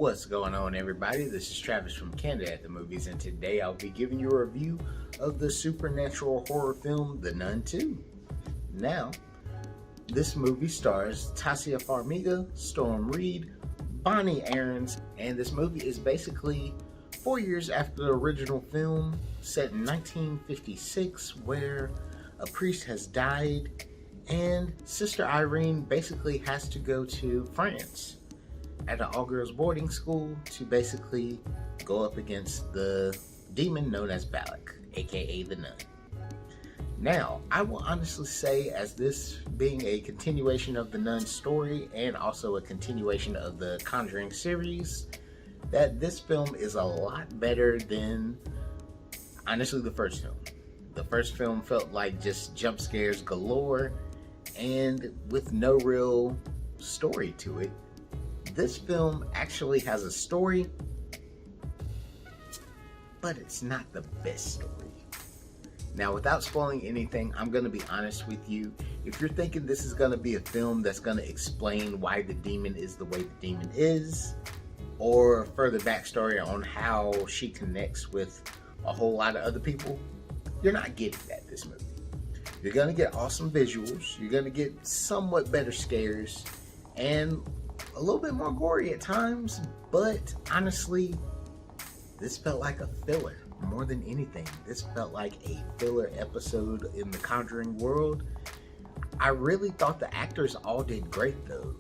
What's going on, everybody? This is Travis from Candid at the Movies, and today I'll be giving you a review of the supernatural horror film, The Nun II. Now, this movie stars Taissa Farmiga, Storm Reid, Bonnie Aarons, and this movie is basically 4 years after the original film, set in 1956, where a priest has died and Sister Irene basically has to go to France at an all-girls boarding school to basically go up against the demon known as Balak, aka the Nun. Now, I will honestly say, as this being a continuation of the Nun story and also a continuation of the Conjuring series, that this film is a lot better than, honestly, the first film. The first film felt like just jump scares galore and with no real story to it. This film actually has a story, but it's not the best story. Now, without spoiling anything, I'm going to be honest with you. If you're thinking this is going to be a film that's going to explain why the demon is the way the demon is, or further backstory on how she connects with a whole lot of other people, you're not getting that this movie. You're going to get awesome visuals, you're going to get somewhat better scares, and a little bit more gory at times, but honestly, this felt like a filler more than anything. This felt like a filler episode in the Conjuring world. I really thought the actors all did great though.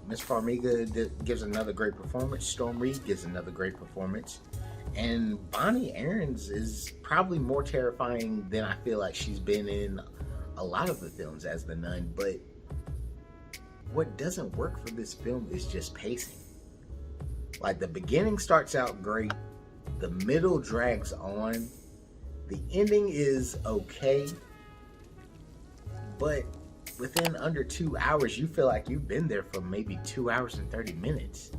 Miss Farmiga gives another great performance, Storm Reid gives another great performance, and Bonnie Aarons is probably more terrifying than I feel like she's been in a lot of the films as the Nun. But what doesn't work for this film is just pacing. Like, the beginning starts out great, the middle drags on, the ending is okay, but within under 2 hours you feel like you've been there for maybe 2 hours and 30 minutes.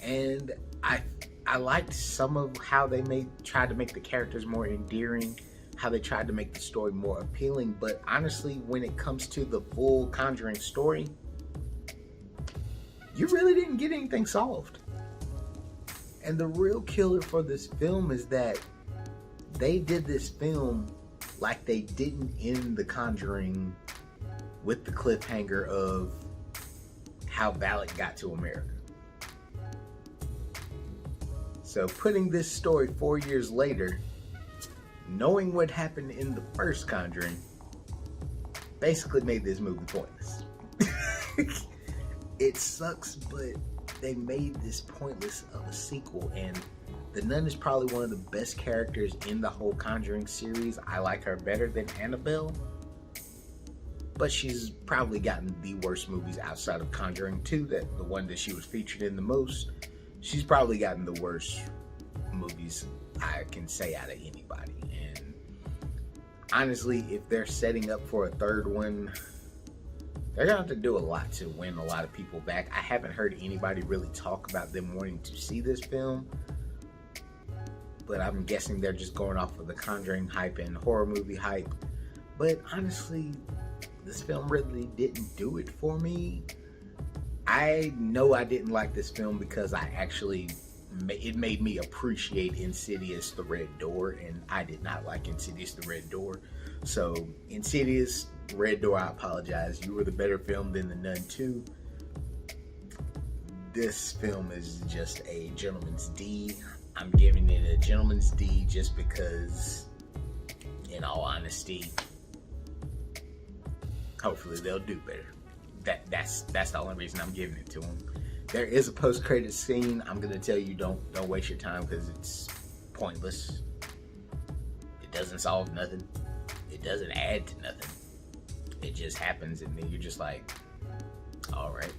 And I liked some of how they tried to make the characters more endearing, how they tried to make the story more appealing, but honestly, when it comes to the full Conjuring story, you really didn't get anything solved. And the real killer for this film is that they did this film like they didn't end The Conjuring with the cliffhanger of how Balak got to America. So putting this story 4 years later, knowing what happened in the first Conjuring, basically made this movie pointless. It sucks, but they made this pointless of a sequel, and the Nun is probably one of the best characters in the whole Conjuring series. I like her better than Annabelle, but she's probably gotten the worst movies outside of Conjuring 2, that the one that she was featured in the most. She's probably gotten the worst movies I can say out of anybody. And honestly, if they're setting up for a third one, they're gonna have to do a lot to win a lot of people back. I haven't heard anybody really talk about them wanting to see this film, but I'm guessing they're just going off of the Conjuring hype and horror movie hype. But honestly, this film really didn't do it for me. I know I didn't like this film because it made me appreciate Insidious The Red Door, and I did not like Insidious The Red Door. So Insidious Red Door, I apologize. You were the better film than The Nun II. This film is just a gentleman's D. I'm giving it a gentleman's D just because, in all honesty, hopefully they'll do better. That's the only reason I'm giving it to them. There is a post-credit scene. I'm gonna tell you, don't waste your time because it's pointless. It doesn't solve nothing. It doesn't add to nothing. It just happens, and then you're just like, all right.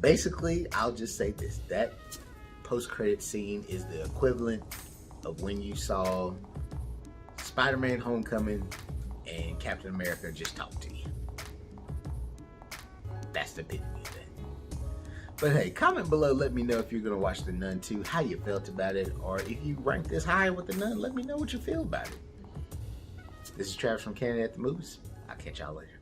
Basically, I'll just say this: that post-credit scene is the equivalent of when you saw Spider-Man: Homecoming and Captain America just talk to you. That's the epitome of that. But hey, comment below, let me know if you're going to watch The Nun 2, how you felt about it, or if you rank this high with The Nun, let me know what you feel about it. This is Travis from Candid at the Movies. I'll catch y'all later.